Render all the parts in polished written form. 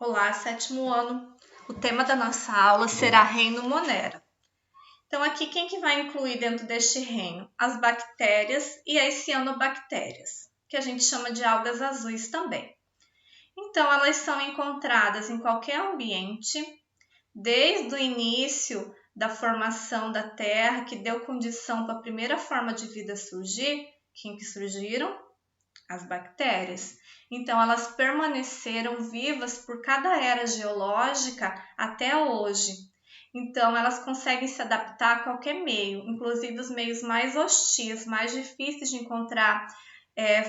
Olá, sétimo ano. O tema da nossa aula será Reino Monera. Então, aqui quem que vai incluir dentro deste reino? As bactérias e as cianobactérias, que a gente chama de algas azuis também. Então, elas são encontradas em qualquer ambiente, desde o início da formação da Terra, que deu condição para a primeira forma de vida surgir. Quem que surgiram? As bactérias. Então, elas permaneceram vivas por cada era geológica até hoje. Então, elas conseguem se adaptar a qualquer meio, inclusive os meios mais hostis, mais difíceis de encontrar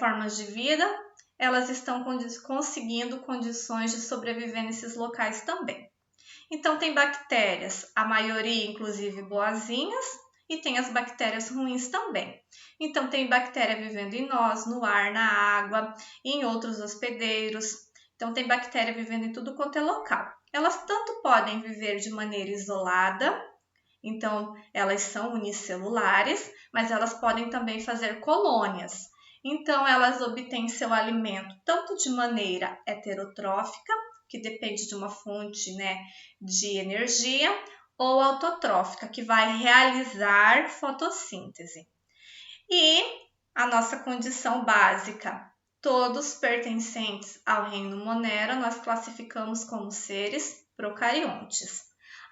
formas de vida, elas estão conseguindo condições de sobreviver nesses locais também. Então, tem bactérias, a maioria, inclusive, boazinhas, e tem as bactérias ruins também. Então, tem bactéria vivendo em nós, no ar, na água, em outros hospedeiros. Então, tem bactéria vivendo em tudo quanto é local. Elas tanto podem viver de maneira isolada, então elas são unicelulares, mas elas podem também fazer colônias. Então, elas obtêm seu alimento tanto de maneira heterotrófica, que depende de uma fonte, de energia, ou autotrófica, que vai realizar fotossíntese. E a nossa condição básica, todos pertencentes ao reino Monera, nós classificamos como seres procariontes.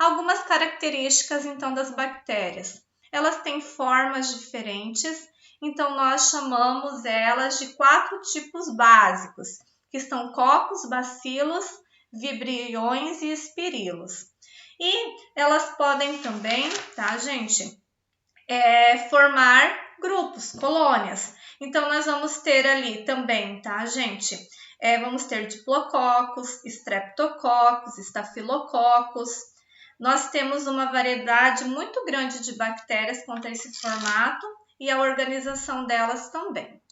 Algumas características, então, das bactérias. Elas têm formas diferentes, então nós chamamos elas de 4 tipos básicos, que são cocos, bacilos, vibriões e espirilos. E elas podem também, tá, gente, formar grupos, colônias. Então, nós vamos ter ali também, tá, gente? Vamos ter diplococos, streptococos, estafilococos. Nós temos uma variedade muito grande de bactérias quanto a esse formato e a organização delas também.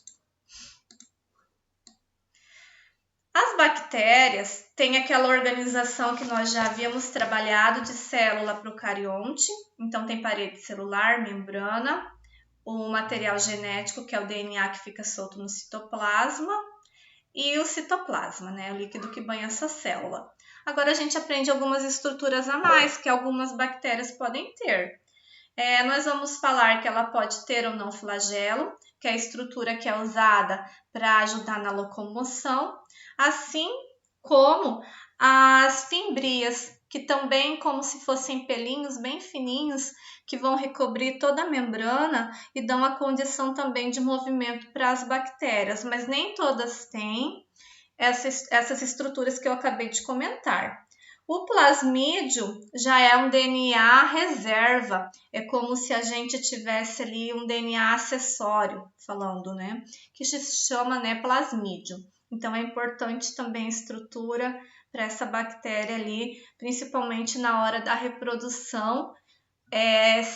As bactérias têm aquela organização que nós já havíamos trabalhado de célula procarionte, então tem parede celular, membrana, o material genético, que é o DNA que fica solto no citoplasma, e o citoplasma, o líquido que banha essa célula. Agora a gente aprende algumas estruturas a mais que algumas bactérias podem ter. Nós vamos falar que ela pode ter ou não flagelo, que é a estrutura que é usada para ajudar na locomoção, assim como as fimbrias, que também como se fossem pelinhos bem fininhos, que vão recobrir toda a membrana e dão a condição também de movimento para as bactérias, mas nem todas têm essas estruturas que eu acabei de comentar. O plasmídio já é um DNA reserva, é como se a gente tivesse ali um DNA acessório, falando, que se chama, plasmídio. Então, é importante também a estrutura para essa bactéria ali, principalmente na hora da reprodução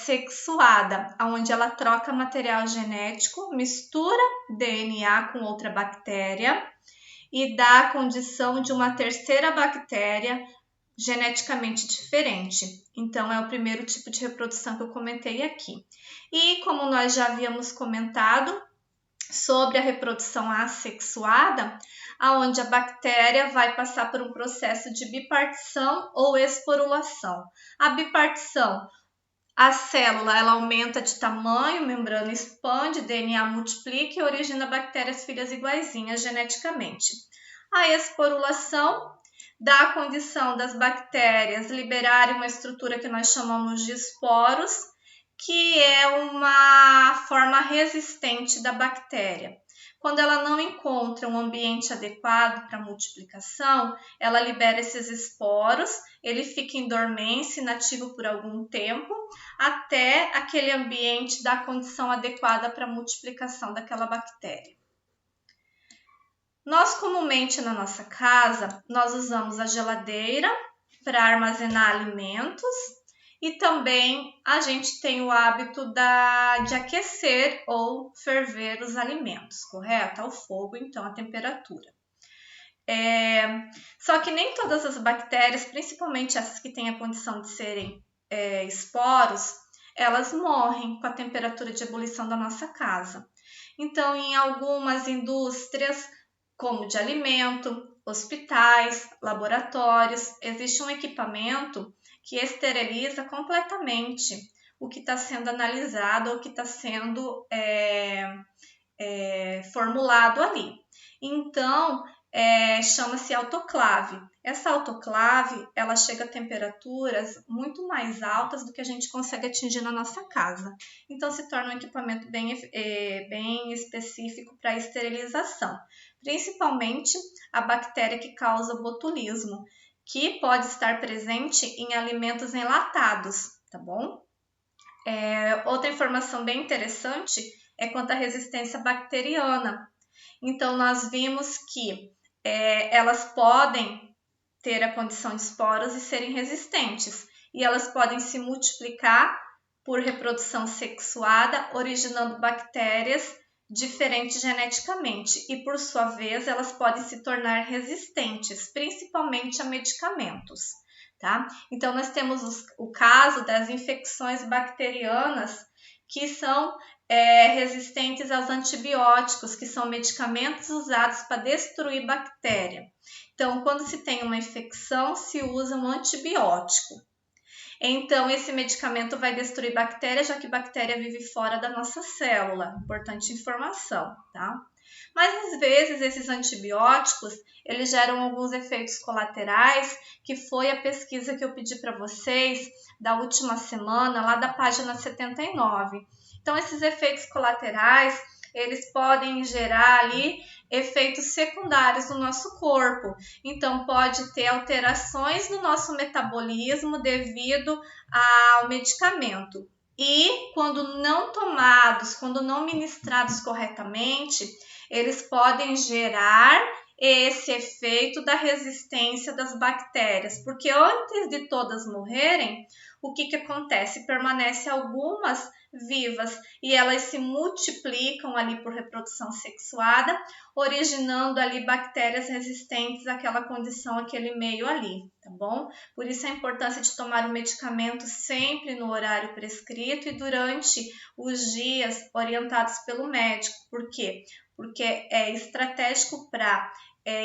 sexuada, onde ela troca material genético, mistura DNA com outra bactéria e dá a condição de uma terceira bactéria geneticamente diferente. Então, é o primeiro tipo de reprodução que eu comentei aqui. E como nós já havíamos comentado sobre a reprodução assexuada, onde a bactéria vai passar por um processo de bipartição ou esporulação. A bipartição, a célula ela aumenta de tamanho, membrana expande, DNA multiplica e origina bactérias filhas iguaizinhas geneticamente. A esporulação dá a condição das bactérias liberarem uma estrutura que nós chamamos de esporos, que é uma forma resistente da bactéria. Quando ela não encontra um ambiente adequado para multiplicação, ela libera esses esporos, ele fica em dormência, inativo por algum tempo, até aquele ambiente dar a condição adequada para a multiplicação daquela bactéria. Nós comumente na nossa casa, nós usamos a geladeira para armazenar alimentos e também a gente tem o hábito de aquecer ou ferver os alimentos, correto? Ao fogo, então, a temperatura. Só que nem todas as bactérias, principalmente essas que têm a condição de serem esporos, elas morrem com a temperatura de ebulição da nossa casa. Então, em algumas indústrias, como de alimento, hospitais, laboratórios. Existe um equipamento que esteriliza completamente o que está sendo analisado ou que está sendo formulado ali. Então, chama-se autoclave. Essa autoclave, ela chega a temperaturas muito mais altas do que a gente consegue atingir na nossa casa. Então, se torna um equipamento bem específico para esterilização. Principalmente a bactéria que causa botulismo, que pode estar presente em alimentos enlatados, tá bom? Outra informação bem interessante é quanto à resistência bacteriana. Então, nós vimos que elas podem ter a condição de esporos e serem resistentes. E elas podem se multiplicar por reprodução sexuada, originando bactérias diferentes geneticamente. E, por sua vez, elas podem se tornar resistentes, principalmente a medicamentos. Tá? Então, nós temos o caso das infecções bacterianas que são resistentes aos antibióticos, que são medicamentos usados para destruir bactéria. Então, quando se tem uma infecção, se usa um antibiótico. Então, esse medicamento vai destruir bactéria, já que bactéria vive fora da nossa célula. Importante informação, tá? Mas, às vezes, esses antibióticos, eles geram alguns efeitos colaterais, que foi a pesquisa que eu pedi para vocês da última semana, lá da página 79. Então, esses efeitos colaterais, eles podem gerar ali efeitos secundários no nosso corpo. Então, pode ter alterações no nosso metabolismo devido ao medicamento. E, quando não tomados, quando não ministrados corretamente, eles podem gerar esse efeito da resistência das bactérias, porque antes de todas morrerem, o que acontece? Permanece algumas vivas e elas se multiplicam ali por reprodução sexuada, originando ali bactérias resistentes àquela condição, àquele meio ali, tá bom? Por isso a importância de tomar o medicamento sempre no horário prescrito e durante os dias orientados pelo médico. Por quê? Porque é estratégico para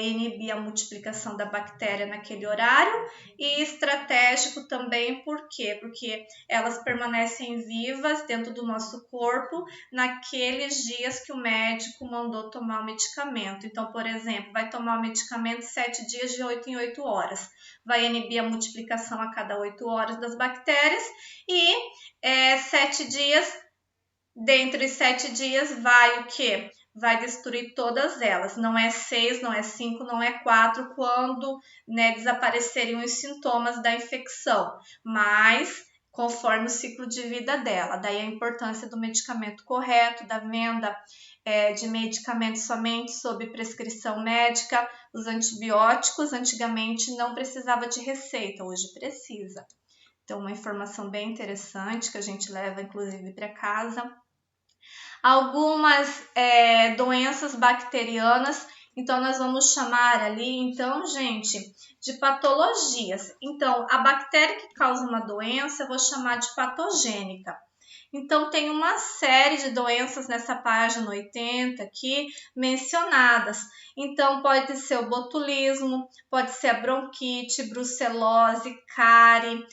inibir a multiplicação da bactéria naquele horário e estratégico também por quê? Porque elas permanecem vivas dentro do nosso corpo naqueles dias que o médico mandou tomar o medicamento. Então, por exemplo, vai tomar o medicamento 7 dias de 8 em 8 horas. Vai inibir a multiplicação a cada 8 horas das bactérias e 7 dias, dentre os 7 dias, vai o quê? Vai destruir todas elas. Não é 6, não é 5, não é 4 quando desaparecerem os sintomas da infecção, mas conforme o ciclo de vida dela. Daí a importância do medicamento correto, da venda de medicamentos somente sob prescrição médica. Os antibióticos antigamente não precisava de receita, hoje precisa. Então, uma informação bem interessante que a gente leva inclusive para casa. Algumas doenças bacterianas, então nós vamos chamar ali, então, gente, de patologias. Então, a bactéria que causa uma doença, eu vou chamar de patogênica. Então, tem uma série de doenças nessa página 80 aqui mencionadas. Então, pode ser o botulismo, pode ser a bronquite, brucelose, cárie,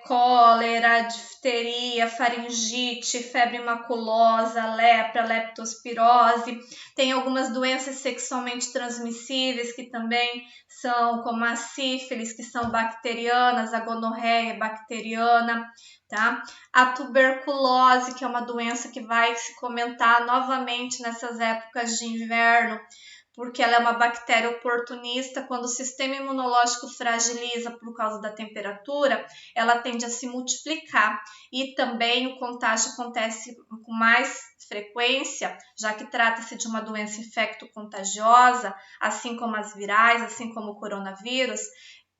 cólera, difteria, faringite, febre maculosa, lepra, leptospirose. Tem algumas doenças sexualmente transmissíveis que também são, como a sífilis, que são bacterianas, a gonorreia bacteriana, tá? A tuberculose, que é uma doença que vai se comentar novamente nessas épocas de inverno, porque ela é uma bactéria oportunista. Quando o sistema imunológico fragiliza por causa da temperatura, ela tende a se multiplicar e também o contágio acontece com mais frequência, já que trata-se de uma doença infecto-contagiosa, assim como as virais, assim como o coronavírus,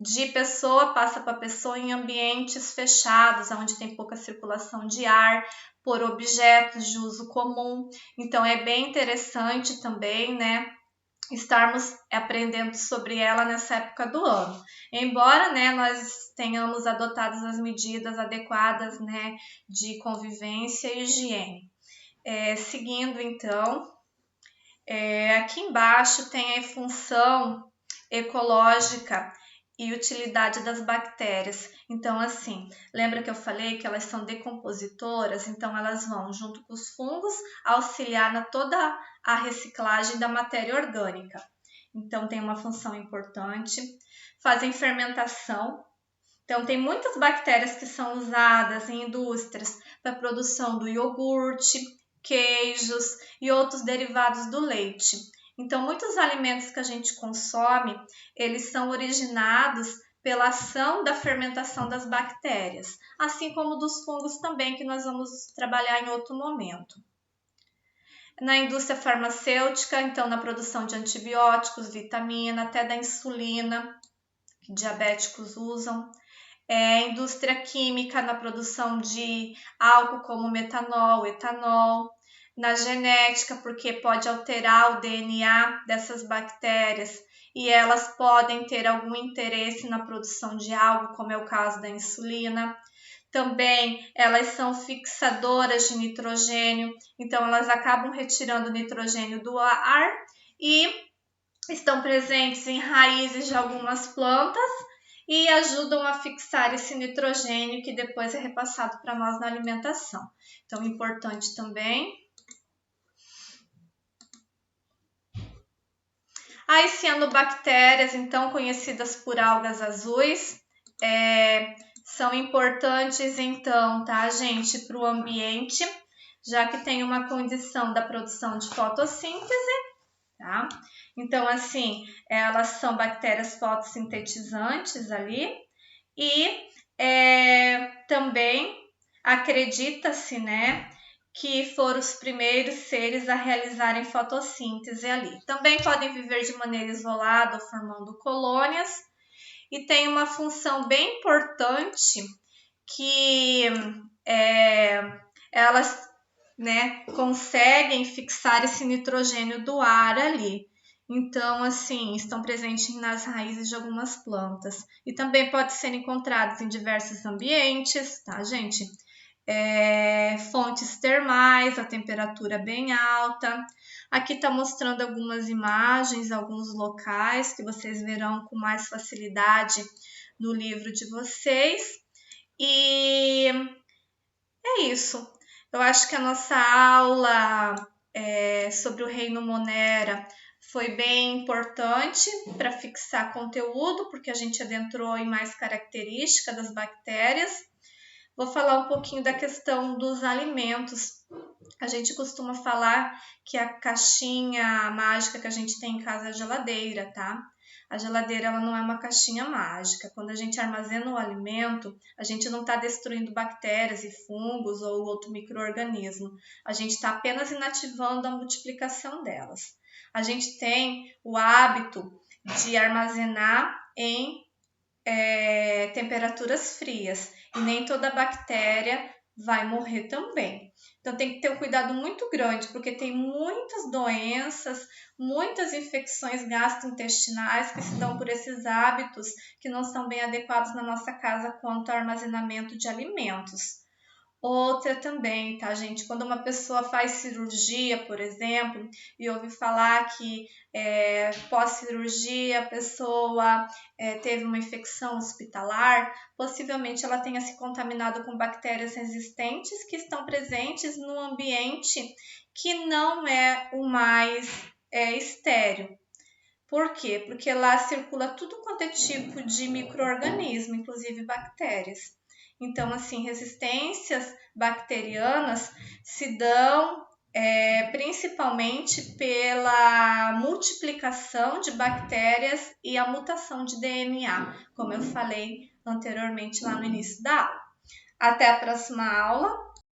de pessoa passa para pessoa em ambientes fechados, onde tem pouca circulação de ar, por objetos de uso comum. Então é bem interessante também, estarmos aprendendo sobre ela nessa época do ano. Embora, nós tenhamos adotado as medidas adequadas, de convivência e higiene. Seguindo, então, aqui embaixo tem a função ecológica e utilidade das bactérias. Então, assim, lembra que eu falei que elas são decompositoras? Então, elas vão, junto com os fungos, auxiliar na toda a reciclagem da matéria orgânica. Então, tem uma função importante. Fazem fermentação. Então, tem muitas bactérias que são usadas em indústrias para a produção do iogurte, queijos e outros derivados do leite. Então, muitos alimentos que a gente consome, eles são originados pela ação da fermentação das bactérias, assim como dos fungos também, que nós vamos trabalhar em outro momento. Na indústria farmacêutica, então, na produção de antibióticos, vitamina, até da insulina, que diabéticos usam. Indústria química, na produção de álcool como metanol, etanol. Na genética, porque pode alterar o DNA dessas bactérias e elas podem ter algum interesse na produção de algo, como é o caso da insulina. Também elas são fixadoras de nitrogênio, então elas acabam retirando o nitrogênio do ar e estão presentes em raízes de algumas plantas e ajudam a fixar esse nitrogênio que depois é repassado para nós na alimentação. Então, importante também. As cianobactérias, então conhecidas por algas azuis, são importantes, então, tá, gente, para o ambiente, já que tem uma condição da produção de fotossíntese, tá? Então, assim, elas são bactérias fotossintetizantes ali e também acredita-se, né, que foram os primeiros seres a realizarem fotossíntese ali. Também podem viver de maneira isolada, formando colônias, e tem uma função bem importante que elas, né, conseguem fixar esse nitrogênio do ar ali. Então, assim, estão presentes nas raízes de algumas plantas. E também pode ser encontrados em diversos ambientes, tá, gente? Fontes termais, a temperatura bem alta. Aqui está mostrando algumas imagens, alguns locais que vocês verão com mais facilidade no livro de vocês. E é isso. Eu acho que a nossa aula sobre o reino Monera foi bem importante para fixar conteúdo, porque a gente adentrou em mais características das bactérias. Vou falar um pouquinho da questão dos alimentos. A gente costuma falar que a caixinha mágica que a gente tem em casa é a geladeira, tá? A geladeira ela não é uma caixinha mágica. Quando a gente armazena o alimento, a gente não está destruindo bactérias e fungos ou outro micro-organismo. A gente está apenas inativando a multiplicação delas. A gente tem o hábito de armazenar em temperaturas frias e nem toda bactéria vai morrer também. Então tem que ter um cuidado muito grande, porque tem muitas doenças, muitas infecções gastrointestinais que se dão por esses hábitos que não são bem adequados na nossa casa quanto ao armazenamento de alimentos. Outra também, tá, gente? Quando uma pessoa faz cirurgia, por exemplo, e ouve falar que pós-cirurgia a pessoa teve uma infecção hospitalar, possivelmente ela tenha se contaminado com bactérias resistentes que estão presentes no ambiente que não é o mais estéril. Por quê? Porque lá circula tudo quanto é tipo de micro-organismo, inclusive bactérias. Então, assim, resistências bacterianas se dão principalmente pela multiplicação de bactérias e a mutação de DNA, como eu falei anteriormente lá no início da aula. Até a próxima aula.